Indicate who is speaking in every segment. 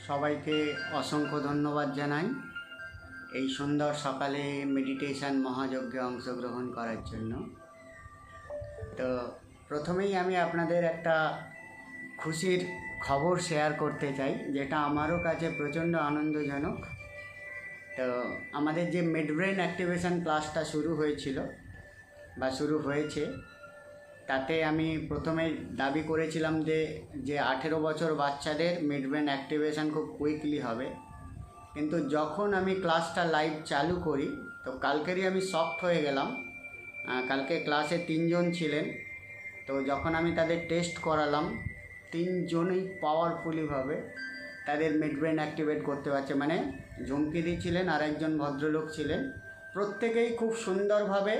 Speaker 1: সবাইকে অসংখ্য ধন্যবাদ জানাই এই সুন্দর সকালে মেডিটেশন মহাযজ্ঞে অংশগ্রহণ করার জন্য। তো প্রথমেই আমি আপনাদের একটা খুশির খবর শেয়ার করতে চাই, যেটা আমারও কাছে প্রচণ্ড আনন্দজনক। তো আমাদের যে মিড ব্রেন অ্যাক্টিভেশন ক্লাসটা শুরু হয়েছিল বা শুরু হয়েছে, তাতে আমি প্রথমে দাবি করেছিলাম যে 18 বছর বাচ্চাদের মিড ব্রেন অ্যাক্টিভেশন খুব কুইকলি হবে। কিন্তু যখন আমি ক্লাসটা লাইভ চালু করি, তো কালকেরই আমি শকড হয়ে গেলাম। কালকে ক্লাসে 3 জন ছিলেন, তো যখন আমি তাদের টেস্ট করালাম, 3 জনই পাওয়ারফুলিভাবে তাদের মিড ব্রেন অ্যাক্টিভেট করতে পারছে। মানে ঝুমকিদি ছিলেন আর একজন ভদ্রলোক ছিলেন, প্রত্যেকেই খুব সুন্দরভাবে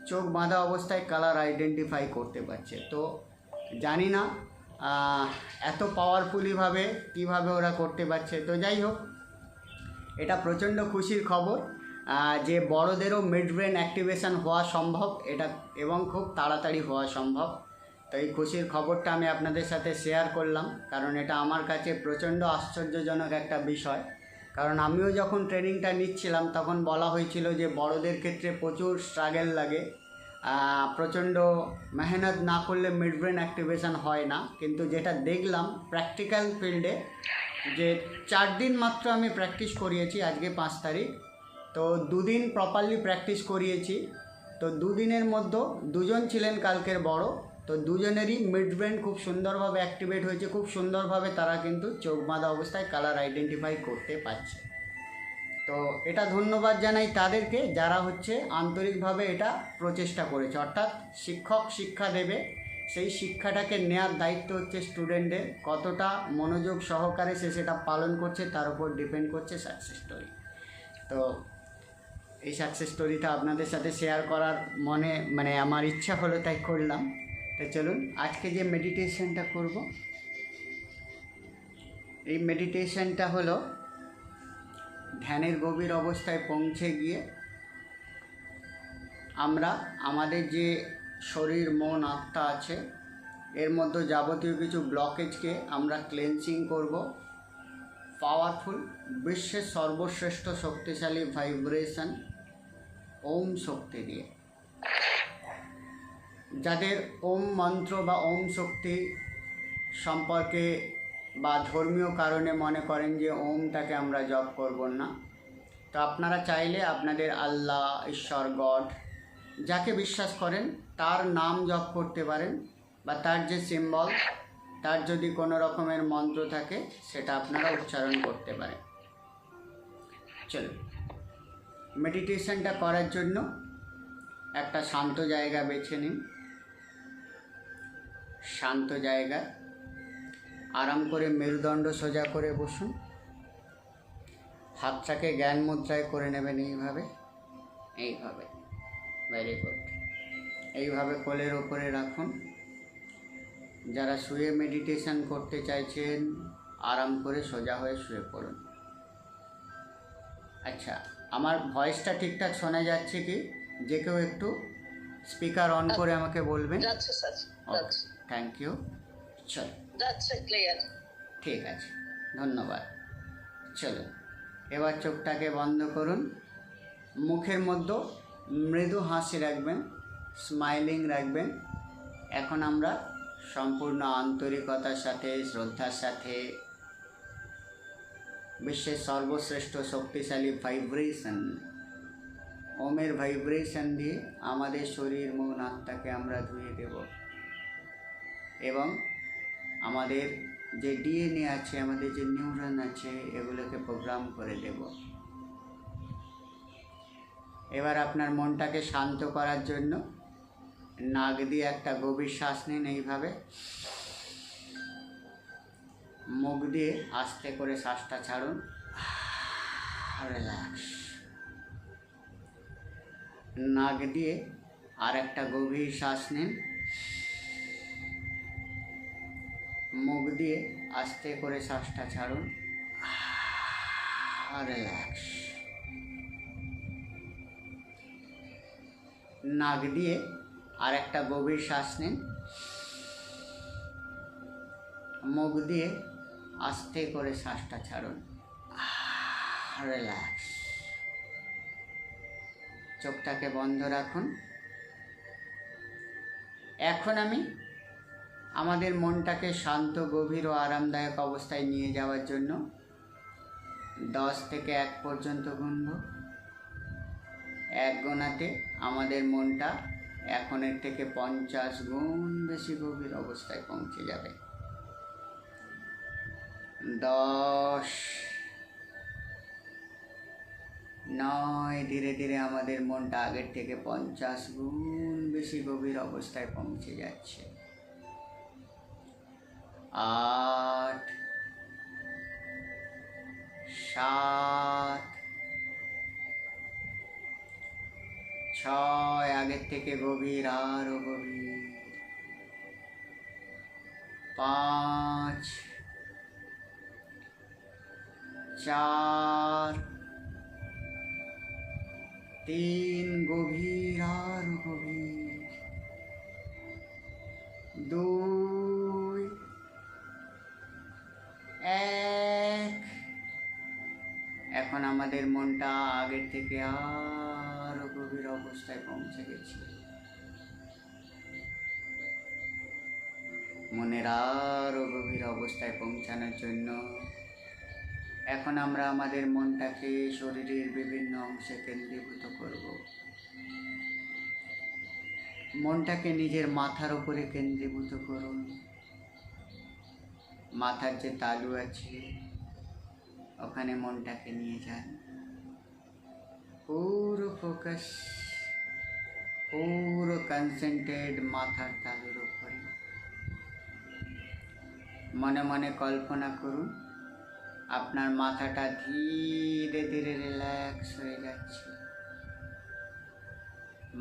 Speaker 1: চোখ বাঁধা অবস্থায় কালার আইডেন্টিফাই করতে পারছে। তো জানি না এত পাওয়ারফুলিভাবে কীভাবে ওরা করতে পারছে। তো যাই হোক, এটা প্রচণ্ড খুশির খবর যে বড়দেরও মিড ব্রেন অ্যাক্টিভেশন হওয়া সম্ভব, এটা এবং খুব তাড়াতাড়ি হওয়া সম্ভব। তো এই খুশির খবরটা আমি আপনাদের সাথে শেয়ার করলাম, কারণ এটা আমার কাছে প্রচণ্ড আশ্চর্যজনক একটা বিষয়। কারণ আমিও যখন ট্রেনিংটা নিচ্ছিলাম তখন বলা হয়েছিল যে বড়দের ক্ষেত্রে প্রচুর স্ট্রাগল লাগে, প্রচণ্ড মেহনত না করলে মিড ব্রেন অ্যাক্টিভেশন হয় না। কিন্তু যেটা দেখলাম প্র্যাকটিক্যাল ফিল্ডে, যে 4 দিন মাত্র আমি প্র্যাকটিস করিয়েছি, আজকে 5 তারিখ, তো 2 দিন প্রপারলি প্র্যাকটিস করিয়েছি। তো 2 দিনের মধ্যে 2 জন ছিলেন কালকের বড়, তো 2 জনেরই মিড ব্রেন খুব সুন্দরভাবে অ্যাক্টিভেট হয়েছে, খুব সুন্দরভাবে তারা কিন্তু চোখ বাঁধা অবস্থায় কালার আইডেন্টিফাই করতে পারছে। তো এটা ধন্যবাদ জানাই তাদেরকে, যারা আন্তরিকভাবে এটা প্রচেষ্টা করেছে। অর্থাৎ শিক্ষক শিক্ষা দেবে, সেই শিক্ষাটাকে নেওয়ার দায়িত্ব স্টুডেন্টের, কতটা মনোযোগ সহকারে সে সেটা পালন করছে তার উপর ডিপেন্ড করছে সাকসেস স্টোরি। তো এই সাকসেস স্টোরিটা আপনাদের সাথে শেয়ার করার আমার ইচ্ছা হলো, তাই করলাম। তো চলুন আজকে যে মেডিটেশনটা করব, এই মেডিটেশনটা হলো ধ্যানের গভীর অবস্থায় পৌঁছে গিয়ে আমরা আমাদের যে শরীর মন আত্মা আছে, এর মধ্যে যাবতীয় কিছু ব্লকেজকে আমরা ক্লেন্সিং করব পাওয়ারফুল বিশ্বের সর্বশ্রেষ্ঠ শক্তিশালী ভাইব্রেশন ওম শক্তি দিয়ে। যাদের ওম মন্ত্র বা ওম শক্তি সম্পর্কে বা ধর্মীয় কারণে মনে করেন যে ওমটাকে আমরা জপ করব না, তো আপনারা চাইলে আপনাদের আল্লাহ, ঈশ্বর, গড যাকে বিশ্বাস করেন তার নাম জপ করতে পারেন, বা তার যে সিম্বল, তার যদি কোনো রকমের মন্ত্র থাকে সেটা আপনারা উচ্চারণ করতে পারেন। চলুন মেডিটেশনটা করার জন্য একটা শান্ত জায়গা বেছে নিন। শান্ত জায়গায় আরাম করে মেরুদণ্ড সোজা করে বসুন। হাতটাকে জ্ঞান মুদ্রায় করে নেবেন, এইভাবে ভেরি গুড। এইভাবে কোলের ওপরে রাখুন। যারা শুয়ে মেডিটেশন করতে চাইছেন আরাম করে সোজা হয়ে শুয়ে পড়ুন। আচ্ছা, আমার ভয়েসটা ঠিকঠাক শোনা যাচ্ছে কি? যে কেউ একটু স্পিকার অন করে আমাকে বলবেন।
Speaker 2: যাচ্ছে স্যার, যাচ্ছে।
Speaker 1: Thank you. চলো,
Speaker 2: যাচ্ছে, ক্লিয়ার।
Speaker 1: ঠিক আছে, ধন্যবাদ। চলো এবার চোখটাকে বন্ধ করুন। মুখের মধ্যে মৃদু হাসি রাখবেন, স্মাইলিং রাখবেন। এখন আমরা সম্পূর্ণ আন্তরিকতার সাথে, শ্রদ্ধার সাথে বিশ্বের সর্বশ্রেষ্ঠ শক্তিশালী ভাইব্রেশন ওমের ভাইব্রেশন দিয়ে আমাদের শরীর মন আত্মাকে আমরা ধুয়ে দেব, এবং আমাদের যে ডিএনএ আছে, আমাদের যে নিউরন আছে, এগুলোকে প্রোগ্রাম করে দেব। এবার আপনার মনটাকে শান্ত করার জন্য নাক দিয়ে একটা গভীর শ্বাস নিন, এইভাবে। মুখ দিয়ে আস্তে করে শ্বাসটা ছাড়ুন, রিল্যাক্স। নাক দিয়ে আর একটা গভীর শ্বাস নিন, মুখ দিয়ে আস্তে করে শ্বাসটা ছাড়ুন, রিল্যাক্স। নাক দিয়ে আর একটা গভীর শ্বাস নিন, মুখ দিয়ে আস্তে করে শ্বাসটা ছাড়ুন, রিল্যাক্স। চোখটাকে বন্ধ রাখুন। এখন আমি আমাদের মনটাকে শান্ত, গভীর ও আরামদায়ক অবস্থায় নিয়ে যাওয়ার জন্য 10 থেকে 1 পর্যন্ত গুনব। 1 গোনাতে আমাদের মনটা এখনের থেকে 50 গুণ বেশি গভীর অবস্থায় পৌঁছে যাবে। 10, 9, ধীরে ধীরে আমাদের মনটা আগের থেকে 50 গুণ বেশি গভীর অবস্থায় পৌঁছে যাচ্ছে। 8, 7, 6, আগের থেকে গভীর, আরো গভীর। 5, 4, 3, গভীর, আরো গভীর। 2, 1। এখন আমাদের মনটা আগের থেকে আরো গভীর অবস্থায় পৌঁছে গেছে। মনের আরো গভীর অবস্থায় পৌঁছানোর জন্য এখন আমরা আমাদের মনটাকে শরীরের বিভিন্ন অংশে কেন্দ্রীভূত করব। মনটাকে নিজের মাথার উপরে কেন্দ্রীভূত করুন। মাথার যে তালু আছে ওখানে মনটাকে নিয়ে যান। পুরো ফোকাস, পুরো কনসেন্ট্রেট মাথার তালুর উপরে। মনে মনে কল্পনা করুন আপনার মাথাটা ধীরে ধীরে রিল্যাক্স হয়ে যাচ্ছে।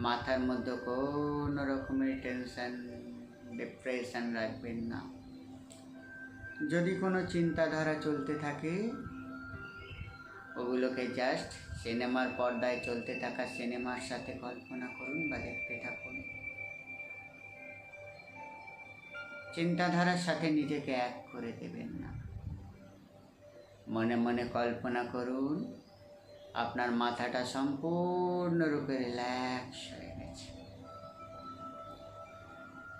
Speaker 1: মাথার মধ্যে কোনো রকমের টেনশন, ডিপ্রেশন রাখবেন না। যদি কোনো চিন্তাধারা চলতে থাকে ওগুলোকে জাস্ট সিনেমার পর্দায় চলতে থাকা সিনেমার সাথে কল্পনা করুন বা দেখতে থাকুন। চিন্তাধারার সাথে নিজেকে এক করে দেবেন না। মনে মনে কল্পনা করুন আপনার মাথাটা সম্পূর্ণরূপে রিল্যাক্স হয়ে গেছে।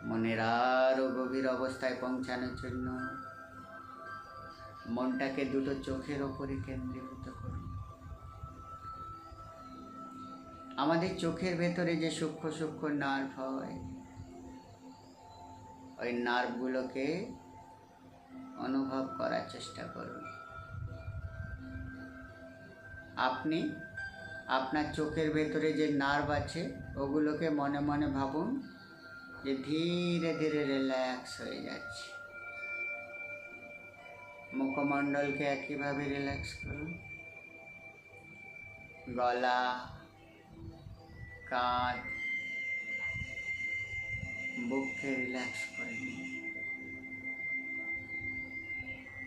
Speaker 1: মনের আরো গভীর অবস্থায় পৌঁছানোর জন্য মনটাকে দুটো চোখের ওপরে কেন্দ্রীভূত করুন। আমাদের চোখের ভেতরে যে সূক্ষ্ম সূক্ষ্ম নার্ভ হয় ওই নার্ভগুলোকে অনুভব করার চেষ্টা করুন। আপনি আপনার চোখের ভেতরে যে নার্ভ আছে ওগুলোকে মনে মনে ভাবুন যে ধীরে ধীরে রিল্যাক্স হয়ে যাচ্ছে। মুখমণ্ডলকে একইভাবে রিল্যাক্স করুন। গলা, কাঁধ, বুককে রিল্যাক্স করে নিন।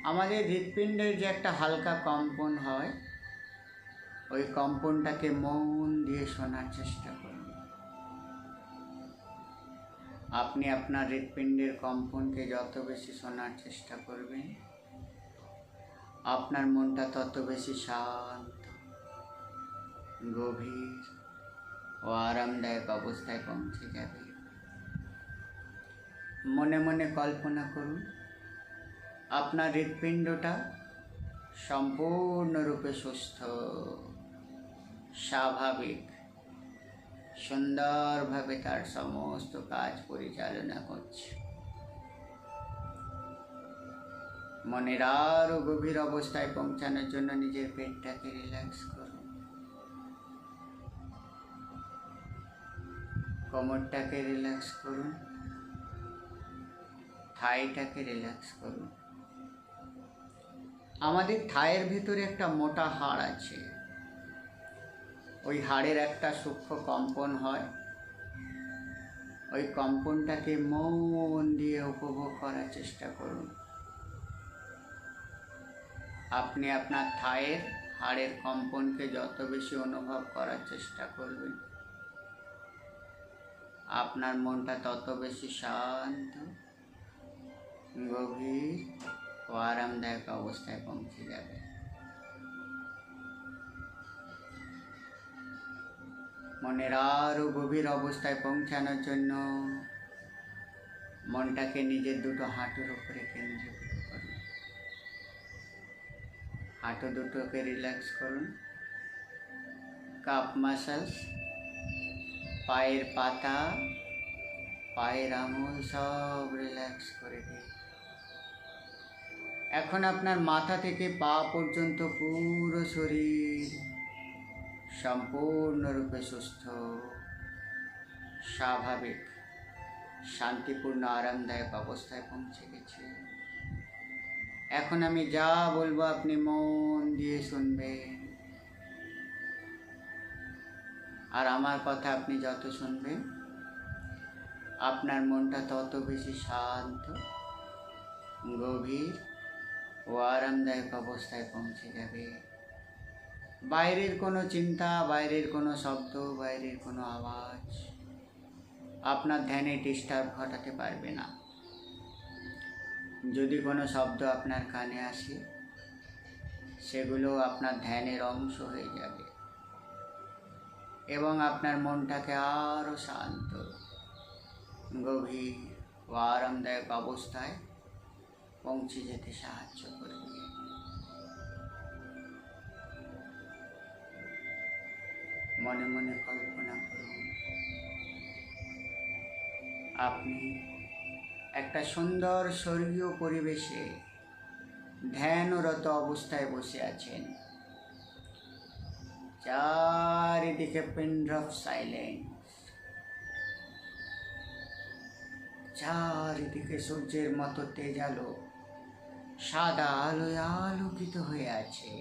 Speaker 1: আমাদের হৃৎপিণ্ডের যে একটা হালকা কম্পন হয় ওই কম্পনটাকে মন দিয়ে শোনার চেষ্টা করুন। আপনি আপনার হৃৎপিণ্ডের কম্পনকে যত বেশি শোনার চেষ্টা করবেন আপনার মনটা তত বেশি শান্ত, গভীর ও আরামদায়ক অবস্থায় পৌঁছে যাবে। মনে মনে কল্পনা করুন আপনার হৃৎপিণ্ডটা সম্পূর্ণরূপে সুস্থ, স্বাভাবিক, সুন্দরভাবে তার সমস্ত কাজ পরিচালনা করছে। মনের আরো গভীর অবস্থায় পৌঁছানোর জন্য নিজের পেটটাকে রিল্যাক্স করুন। কোমরটাকে রিল্যাক্স করুন। থাইটাকে রিল্যাক্স করুন। আমাদের থাইয়ের ভিতরে একটা মোটা হাড় আছে। ওই হাড়ের একটা সূক্ষ্ম কম্পন হয়। ওই কম্পনটাকে মন দিয়ে উপভোগ করার চেষ্টা করুন। আপনি আপনার থাইয়ের হাড়ের কম্পনকে যত বেশি অনুভব করার চেষ্টা করবেন আপনার মনটা তত বেশি শান্ত, গভীর ও আরামদায়ক অবস্থায় পৌঁছে যাবে। মনের আরও গভীর অবস্থায় পৌঁছানোর জন্য মনটাকে নিজের দুটো হাঁটুর উপরে কেন্দ্রীভূত করুন। হাঁটু দুটোকে রিল্যাক্স করুন। কাপ মাসেলস, পায়ের পাতা, পায়ের আঙুল সব রিল্যাক্স করে দিন। এখন আপনার মাথা থেকে পা পর্যন্ত পুরো শরীর সম্পূর্ণরূপে সুস্থ, স্বাভাবিক, শান্তিপূর্ণ, আরামদায়ক অবস্থায় পৌঁছে গেছে। এখন আমি যা বলবো আপনি মন দিয়ে শুনবেন, আর আমার কথা আপনি যত শুনবেন আপনার মনটা তত বেশি শান্ত, গভীর ও আরামদায়ক অবস্থায় পৌঁছে যাবে। বাইরের কোনো চিন্তা, বাইরের কোনো শব্দ, বাইরের কোনো আওয়াজ আপনার ধ্যানে ডিস্টার্ব ঘটাতে পারবে না। যদি কোনো শব্দ আপনার কানে আসে সেগুলো আপনার ধ্যানের অংশ হয়ে যাবে এবং আপনার মনটাকে আরও শান্ত, গভীর ও আরামদায়ক অবস্থায় পৌঁছে যেতে সাহায্য করবে। মনে মনে কল্পনা করুন আপনি একটা সুন্দর স্বর্গীয় পরিবেশে ধ্যানরত অবস্থায় বসে আছেন। চারিদিকে পিন ড্রপ সাইলেন্স, চারিদিকে সূর্যের মতো তেজালো সাদা আলোয় আলোকিত হয়ে আছে।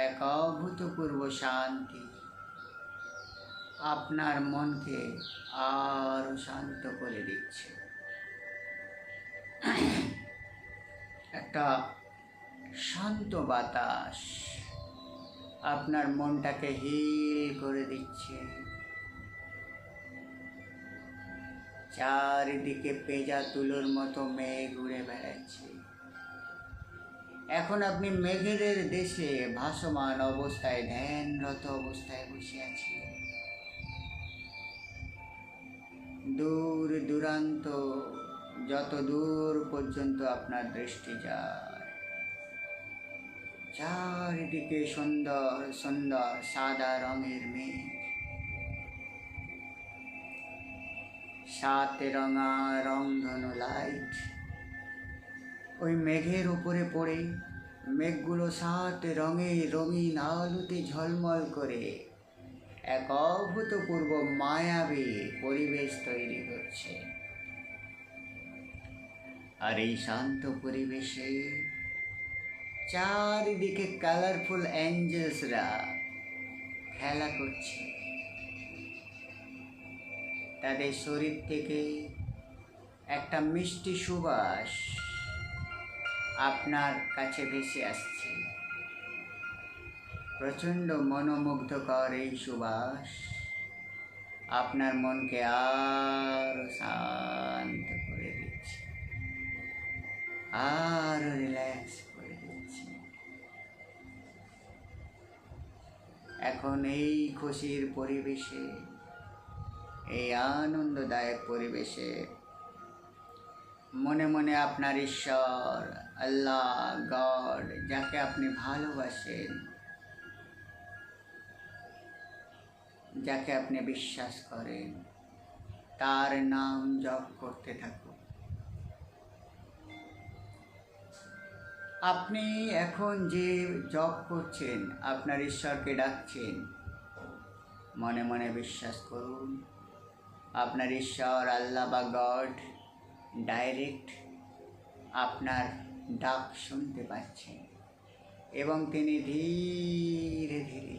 Speaker 1: এক অভূতপূর্ব শান্তি আপনার মনকে আরো শান্ত করে দিচ্ছে। একটা শান্ত বাতাস আপনার মনটাকে হিল করে দিচ্ছে। চারিদিকে পেঁজা তুলোর মতো মেঘ উড়ে বেড়াচ্ছে। এখন আপনি মেঘেদের দেশে ভাসমান অবস্থায়, ধ্যানরত অবস্থায় বসে আছেন। দূর দূরান্ত, যত দূর পর্যন্ত আপনার দৃষ্টি যায়, চারিদিকে সুন্দর সুন্দর সাদা রঙের মেঘ, সাতে রঙা রংধনু লাইট ওই মেঘের উপরে পড়ে মেঘগুলো সাত রঙে রঙিন আলোতে ঝলমল করে এক অভূতপূর্ব মায়াবী পরিবেশ তৈরি করছে। আর এই শান্ত পরিবেশে চারিদিকে কালারফুল অ্যাঞ্জেলসরা খেলা করছে। তাদের শরীর থেকে একটা মিষ্টি সুবাস আপনার কাছে ভেসে আসছে। প্রচণ্ড মনোমুগ্ধকর এই সুবাস আপনার মনকে আরো শান্ত করে দিচ্ছে, আরো রিল্যাক্স করে দিচ্ছে। এখন এই খুশির পরিবেশে, এই আনন্দদায়ক পরিবেশে মনে মনে আপনার ঈশ্বর, আল্লাহ, গড, যাকে আপনি ভালোবাসেন, যাকে আপনি বিশ্বাস করেন, তার নাম জপ করতে থাকুন। আপনি এখন যে জপ করছেন, আপনার ঈশ্বরকে ডাকছেন, মনে মনে বিশ্বাস করুন আপনার ঈশ্বর, আল্লাহ বা গড ডাইরেক্ট আপনার ডাক শুনতে পাচ্ছেন এবং তিনি ধীরে ধীরে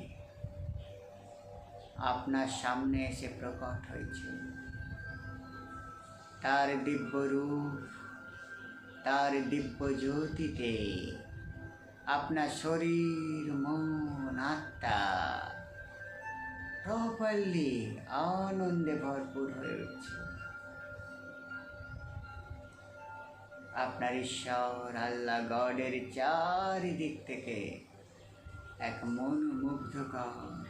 Speaker 1: আপনার সামনে এসে প্রকট হয়েছে। তার দিব্য রূপ, তার দিব্য জ্যোতিতে আপনার শরীর, মন, আত্মা প্রপারলি আনন্দে ভরপুর হয়ে উঠছে। আপনার ঈশ্বর আল্লাহ গডের চারিদিক থেকে এক মনোমুগ্ধকর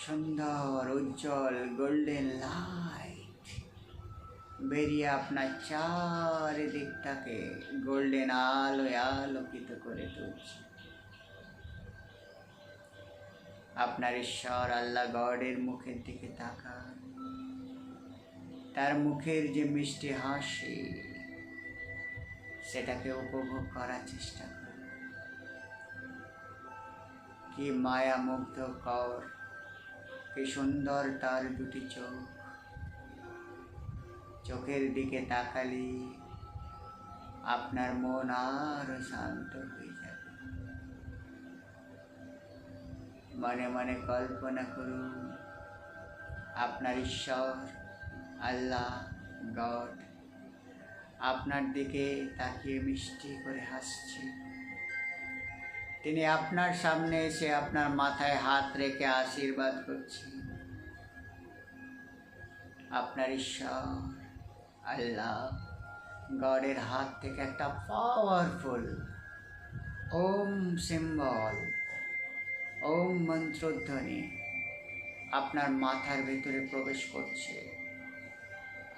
Speaker 1: সুন্দর উজ্জ্বল গোল্ডেন লাইট বেরিয়ে আপনার চারিদিকটাকে গোল্ডেন আলোয় আলোকিত করে তুলছে। আপনার ঈশ্বর আল্লাহ গডের মুখের দিকে তাকান, তার মুখের যে মিষ্টি হাসি সেটাকে উপভোগ করার চেষ্টা করুন। কি মায়া মুগ্ধকর, কি সুন্দর তার দুটি চোখ, চোখের দিকে তাকালে আপনার মন আরো শান্ত হয়ে যাবে। মনে মনে কল্পনা করুন আপনার ঈশ্বর আল্লাহ গড আপনার দিকে তাকিয়ে মিষ্টি করে হাসছে। তিনি আপনার সামনে এসে আপনার মাথায় হাত রেখে আশীর্বাদ করছে। আপনার ঈশ্বর আল্লাহ গডের হাত থেকে একটা পাওয়ারফুল ওম সিম্বল, ওম মন্ত্রধ্বনি আপনার মাথার ভেতরে প্রবেশ করছে।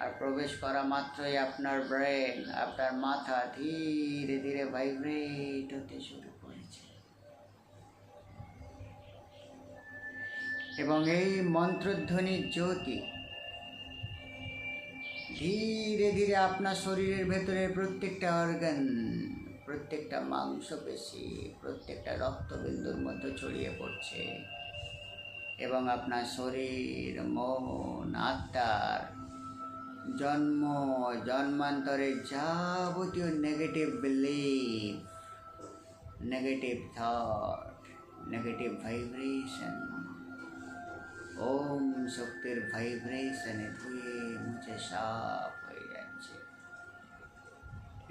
Speaker 1: আর প্রবেশ করা মাত্রই আপনার ব্রেন, আপনার মাথা ধীরে ধীরে ভাইব্রেট হতে শুরু করেছে। এবং এই মন্ত্রধ্বনির জ্যোতি ধীরে ধীরে আপনার শরীরের ভেতরে প্রত্যেকটা অর্গান, প্রত্যেকটা মাংসপেশি, প্রত্যেকটা রক্তবিন্দুর মধ্যে ছড়িয়ে পড়ছে। এবং আপনার শরীর, মন, আত্মার জন্ম জন্মান্তরের যাবতীয় negative belief, negative thought, negative vibration Om শক্তির ভাইব্রেশনে ধুয়ে মুছে সাফ হয়ে যাচ্ছে।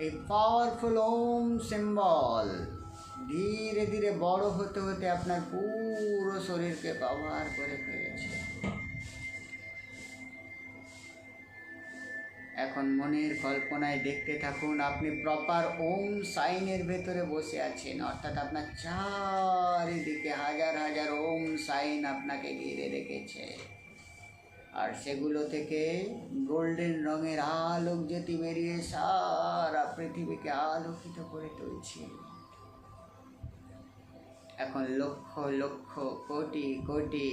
Speaker 1: এই পাওয়ারফুল ওম সিম্বল ধীরে ধীরে বড় হতে হতে আপনার পুরো শরীরকে কভার করে ফেলেছে। এখন মনের কল্পনায় দেখতে থাকুন আপনি প্রপার ওম সাইনের ভেতরে বসে আছেন, অর্থাৎ আপনার চারিদিকে হাজার হাজার ওম সাইন আপনাকে ঘিরে রেখেছে। আর সেগুলো থেকে গোল্ডেন রঙের আলোক জ্যোতি বেরিয়ে সারা পৃথিবীকে আলোকিত করে তুলছে। এখন লক্ষ লক্ষ কোটি কোটি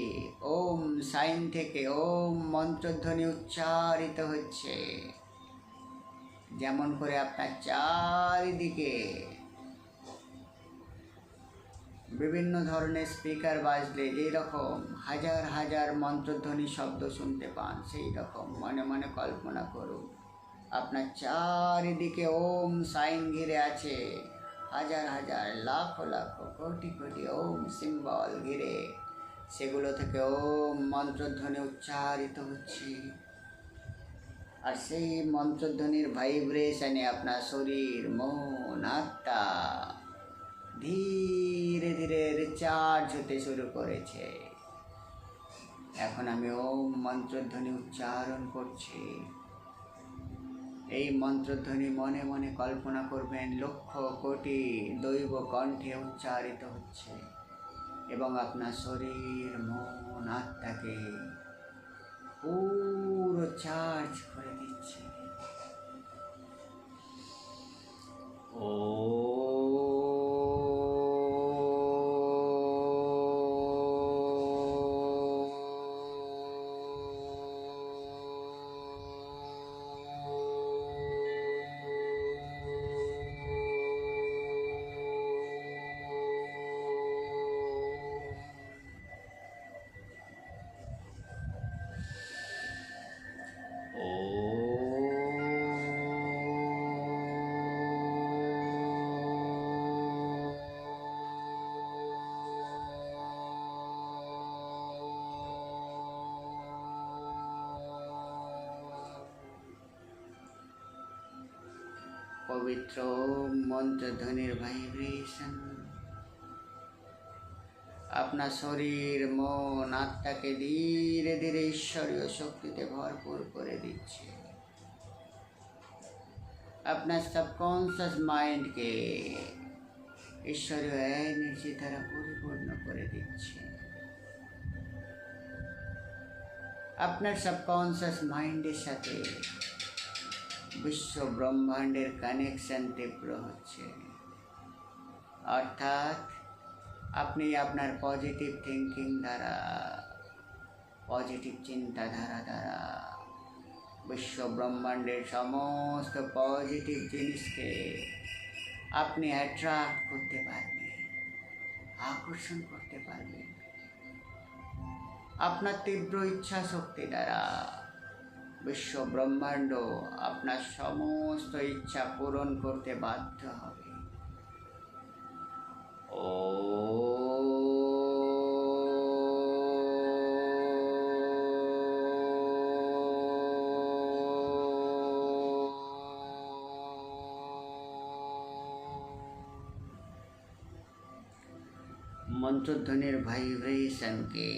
Speaker 1: ওম সাইন থেকে ওম মন্ত্রধ্বনি উচ্চারিত হচ্ছে। যেমন করে আপনার চারিদিকে বিভিন্ন ধরনের স্পিকার বাজলে যেই রকম হাজার হাজার মন্ত্রধ্বনি শব্দ শুনতে পান, সেই রকম মনে মনে কল্পনা করুন আপনার চারিদিকে ওম সাইন ঘিরে আছে। হাজার হাজার লাখো লাখো কোটি কোটি ওম সিম্বল ঘিরে, সেগুলো থেকে ওম মন্ত্রধ্বনি উচ্চারিত হচ্ছে। আর সেই মন্ত্রধ্বনির ভাইব্রেশনে আপনার শরীর, মন, আত্মা ধীরে ধীরে রিচার্জ হতে শুরু করেছে। এখন আমি ওম মন্ত্রধ্বনি উচ্চারণ করছি। এই মন্ত্রধ্বনি মনে মনে কল্পনা করবেন লক্ষ কোটি দৈব কণ্ঠে উচ্চারিত হচ্ছে এবং আপনার শরীর, মন, আত্মাকে পুরো চার্জ করে দিচ্ছে। ও পবিত্র মন্ত্রধ্বনির ভাইব্রেশন আপনার শরীর, মন, আত্মাকে ধীরে ধীরে ঈশ্বরীয় শক্তিতে ভরপুর করে দিচ্ছে। আপনার সাবকনসিয়াস মাইন্ডকে ঈশ্বরীয় এনার্জি দ্বারা পরিপূর্ণ করে দিচ্ছে। আপনার সাবকনসিয়াস মাইন্ডের সাথে বিশ্ব ব্রহ্মাণ্ডের কানেকশন তীব্র হচ্ছে, অর্থাৎ আপনি আপনার পজিটিভ থিঙ্কিং দ্বারা, পজিটিভ চিন্তাধারা দ্বারা বিশ্ব ব্রহ্মাণ্ডের সমস্ত পজিটিভ জিনিসকে আপনি অ্যাট্রাক্ট করতে পারবেন, আকর্ষণ করতে পারবেন। আপনার তীব্র ইচ্ছা শক্তি দ্বারা বিশ্ব ব্রহ্মাণ্ড আপনার সমস্ত ইচ্ছা পূরণ করতে বাধ্য হবে। মন্ত্রধ্বনির ভাইব্রেশনকে,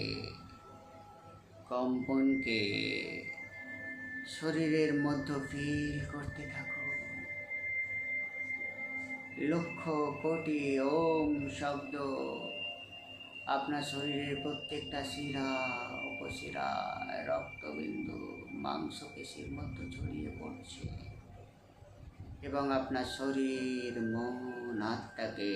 Speaker 1: কম্পনকে শরীরের মধ্যে ফিল করতে থাকুন। লক্ষ কোটি ওম শব্দ আপনার শরীরের প্রত্যেকটা শিরা, উপশিরা, রক্তবিন্দু, মাংসপেশির মধ্যে ছড়িয়ে পড়ছে এবং আপনার শরীর, মন, আত্মাকে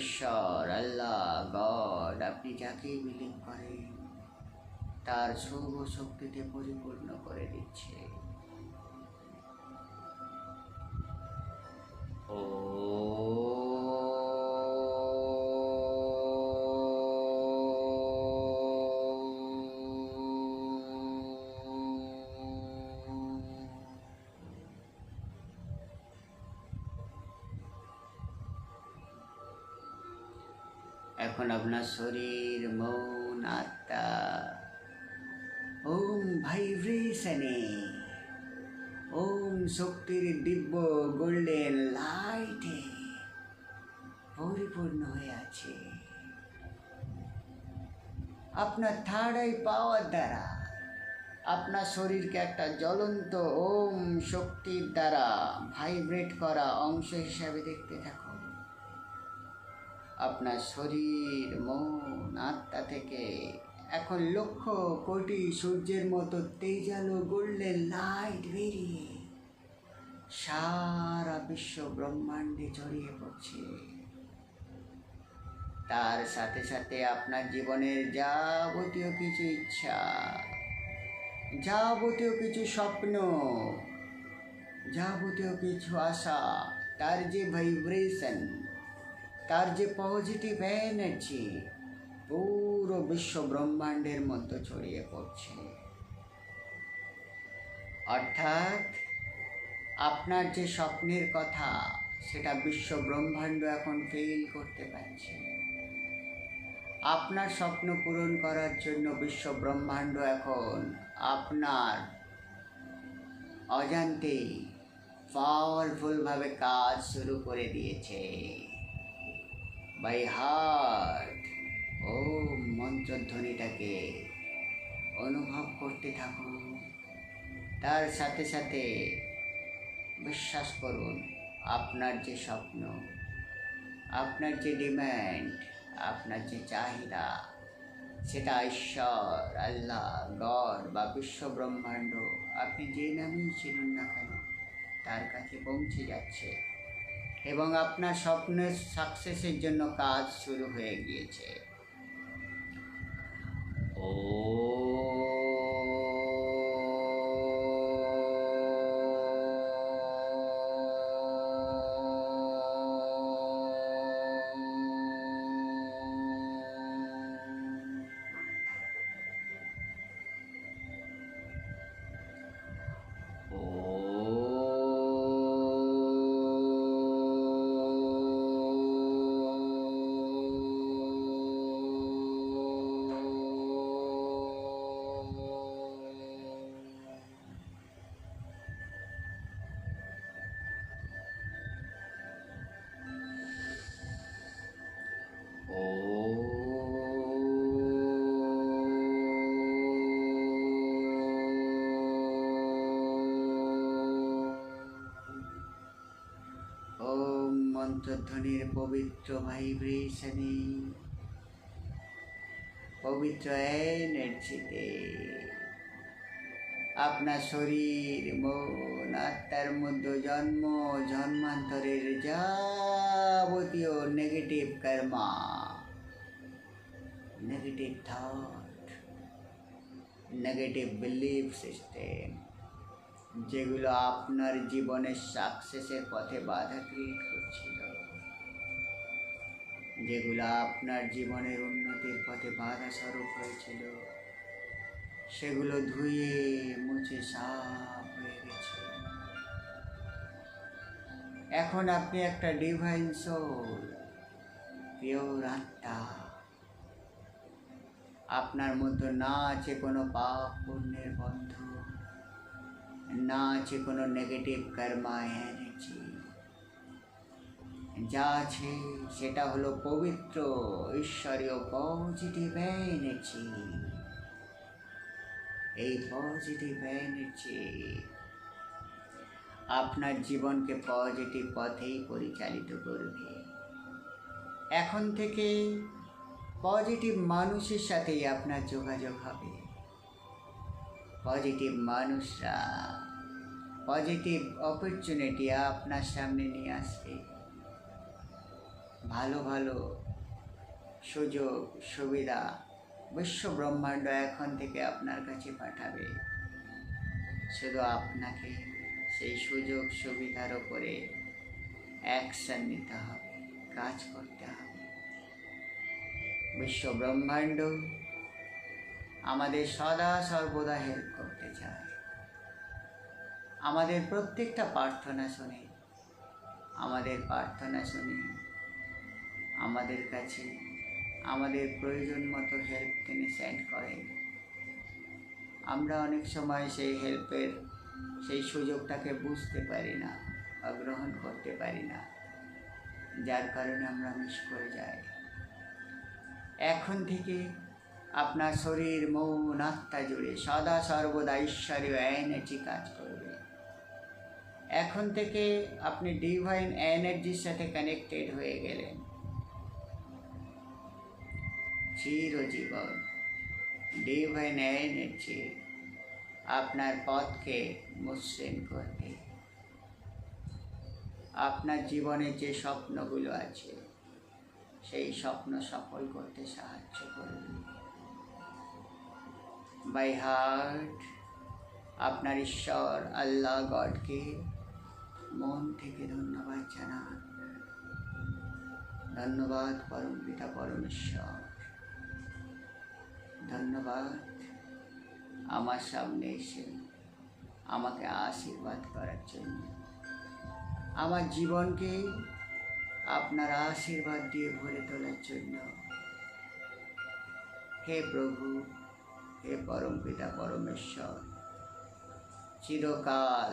Speaker 1: ঈশ্বর, আল্লাহ, গড, আপনি যাকেই বিলিভ করেন তার শুভ শক্তিতে পরিপূর্ণ করে দিচ্ছে। এখন আপনার শরীর, মন, আত্মা ওম ভাইব্রেশনে, ওম শক্তির দিব্য গোল্ডেন লাইটে পরিপূর্ণ হয়ে আছে। আপনার থার্ড আই পাওয়ার দ্বারা আপনার শরীরকে একটা জ্বলন্ত ওম শক্তির দ্বারা ভাইব্রেট করা অংশ হিসাবে দেখতে থাকুন। আপনার শরীর, মন, আত্মা থেকে এখন লক্ষ কোটি সূর্যের মতো তেজালো গোল্ডেন লাইট বেরিয়ে সারা বিশ্ব ব্রহ্মাণ্ডে ছড়িয়ে পড়ছে। তার সাথে সাথে আপনার জীবনের যাবতীয় কিছু ইচ্ছা, যাবতীয় কিছু স্বপ্ন, যাবতীয় কিছু আশা, তার যে ভাইব্রেশন, তার যে পজিটিভ এনার্জি পুরো বিশ্ব ব্রহ্মাণ্ডের মধ্যে ছড়িয়ে পড়ছে। অর্থাৎ আপনার যে স্বপ্নের কথা সেটা বিশ্ব ব্রহ্মাণ্ড এখন ফিল করতে পারছে। আপনার স্বপ্ন পূরণ করার জন্য বিশ্ব ব্রহ্মাণ্ড এখন আপনার অজান্তেই পাওয়ারফুলভাবে কাজ শুরু করে দিয়েছে। বাই হার্ট ওম মন্ত্রধ্বনিটাকে অনুভব করতে থাকুন। তার সাথে সাথে বিশ্বাস করুন, আপনার যে স্বপ্ন, আপনার যে ডিম্যান্ড, আপনার যে চাহিদা, সেটা ঈশ্বর, আল্লাহ, গড বা বিশ্ব ব্রহ্মাণ্ড, আপনি যে নামেই চিনুন না কেন, তার কাছে পৌঁছে যাচ্ছে এবং আপনার স্বপ্নের সাকসেসের জন্য কাজ শুরু হয়ে গিয়েছে। মন্ত্রধ্বনির পবিত্র ভাইব্রেশনে, পবিত্র এনার্জিতে আপনার শরীর, মন, আত্মার মধ্যে জন্ম জন্মান্তরের যাবতীয় negative karma, negative thought, negative belief system, যেগুলো আপনার জীবনের সাকসেসের পথে বাধা ক্রিয়েট করছিল, যেগুলো আপনার জীবনের উন্নতির পথে বাধা স্বরূপ হয়েছিল, সেগুলো ধুয়ে মুছে সাফ হয়ে গেছে। এখন আপনি একটা ডিভাইন সোল, পিওর আত্মা। আপনার মধ্যে না আছে কোনো পাপ পুণ্যের বন্ধ, না আছে কোনো নেগেটিভ কর্মা এনার্জি। যা আছে সেটা হলো পবিত্র ঈশ্বরীয় পজিটিভ এনার্জি। এই পজিটিভ এনার্জি আপনার জীবনকে পজিটিভ পথেই পরিচালিত করবে। এখন থেকে পজিটিভ মানুষের সাথেই আপনার যোগাযোগ হবে। পজিটিভ মানুষরা পজিটিভ অপরচুনিটি আপনার সামনে নিয়ে আসবে। ভালো ভালো সুযোগ সুবিধা বিশ্ব ব্রহ্মাণ্ড এখন থেকে আপনার কাছে পাঠাবে। শুধু আপনাকে সেই সুযোগ সুবিধার ওপরে অ্যাকশন নিতে হবে, কাজ করতে হবে। বিশ্ব ব্রহ্মাণ্ড আমাদের সদা সর্বদা হেল্প করতে চায়। আমাদের প্রত্যেকটা প্রার্থনা শুনে, আমাদের প্রার্থনা শুনে আমাদের কাছে আমাদের প্রয়োজন মতো হেল্প তিনি সেন্ড করেন। আমরা অনেক সময় সেই হেল্পের সেই সুযোগটাকে বুঝতে পারি না বা গ্রহণ করতে পারি না, যার কারণে আমরা মিস করে যাই। এখন থেকে আপনার শরীর, মন, আত্মা জুড়ে সদা সর্বদা ঈশ্বরীয় এনার্জি কাজ করবে। এখন থেকে আপনি ডিভাইন এনার্জির সাথে কানেক্টেড হয়ে গেলেন। চিরজীবন ডিভাইন এনার্জি আপনার পথকে মসৃণ করবে। আপনার জীবনে যে স্বপ্নগুলো আছে সেই স্বপ্ন সফল করতে সাহায্য করবে। বাই হার্ট আপনার ঈশ্বর আল্লাহ গডকে মন থেকে ধন্যবাদ জানান। ধন্যবাদ পরম পিতা পরমেশ্বর, ধন্যবাদ আমার সামনে এসে আমাকে আশীর্বাদ করার জন্য। আমার জীবনকে আপনার আশীর্বাদ দিয়ে ভরে তোলার জন্য। হে প্রভু, হে পরম পিতা পরমেশ্বর, চিরকাল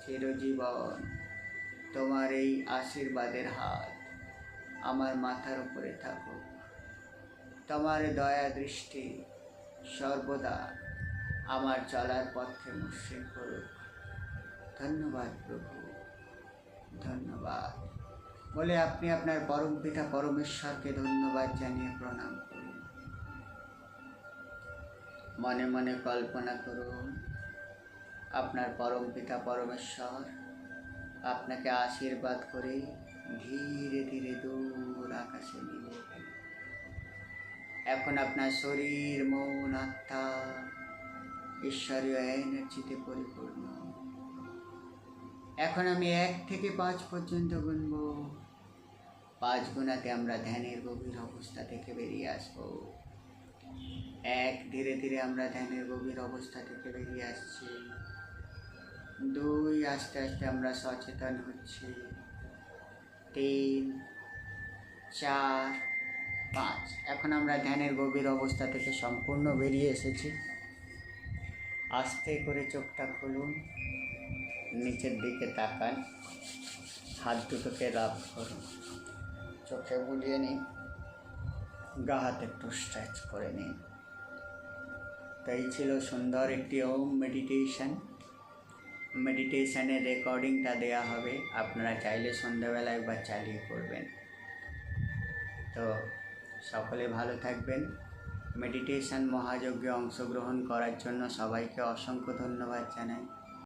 Speaker 1: চিরজীবন তোমার এই আশীর্বাদের হাত আমার মাথার উপরে থাকুক। তোমার দয়া দৃষ্টি সর্বদা আমার চলার পথকে মসৃণ করুক। ধন্যবাদ প্রভু, ধন্যবাদ বলে আপনি আপনার পরম পিতা পরমেশ্বরকে ধন্যবাদ জানিয়ে প্রণাম করুন। মনে মনে কল্পনা করুন আপনার পরম পিতা পরমেশ্বর আপনাকে আশীর্বাদ করে ধীরে ধীরে দূর আকাশে নিয়ে গেল। এখন আপনার শরীর, মন, আত্মা ঈশ্বরীয় এনার্জিতে পরিপূর্ণ। এখন আমি 1 থেকে 5 পর্যন্ত গুনব। 5 গুণাতে আমরা ধ্যানের গভীর অবস্থা থেকে বেরিয়ে আসব। 1 ধীরে ধীরে আমরা ধ্যানের গভীর অবস্থা থেকে বেরিয়ে আসছি। 2 আস্তে আস্তে আমরা সচেতন হচ্ছি। 3, 4, 5 এখন আমরা ধ্যানের গভীর অবস্থা থেকে সম্পূর্ণ বেরিয়ে এসেছি। আস্তে করে চোখটা খুলুন, নিচের দিকে তাকান, হাত দুটোকে রাব করুন, চোখে বুলিয়ে নিন, গা হাত একটু স্ট্রেচ করে নিন। তাই ছিল সুন্দর একটি ওম মেডিটেশন। মেডিটেশনের রেকর্ডিংটা দেয়া হবে, আপনারা চাইলে সন্ধ্যাবেলা একবার চালিয়ে করবেন। তো সকলে ভালো থাকবেন। মেডিটেশন মহাযজ্ঞে অংশগ্রহণ করার জন্য সবাইকে অসংখ্য ধন্যবাদ জানাই।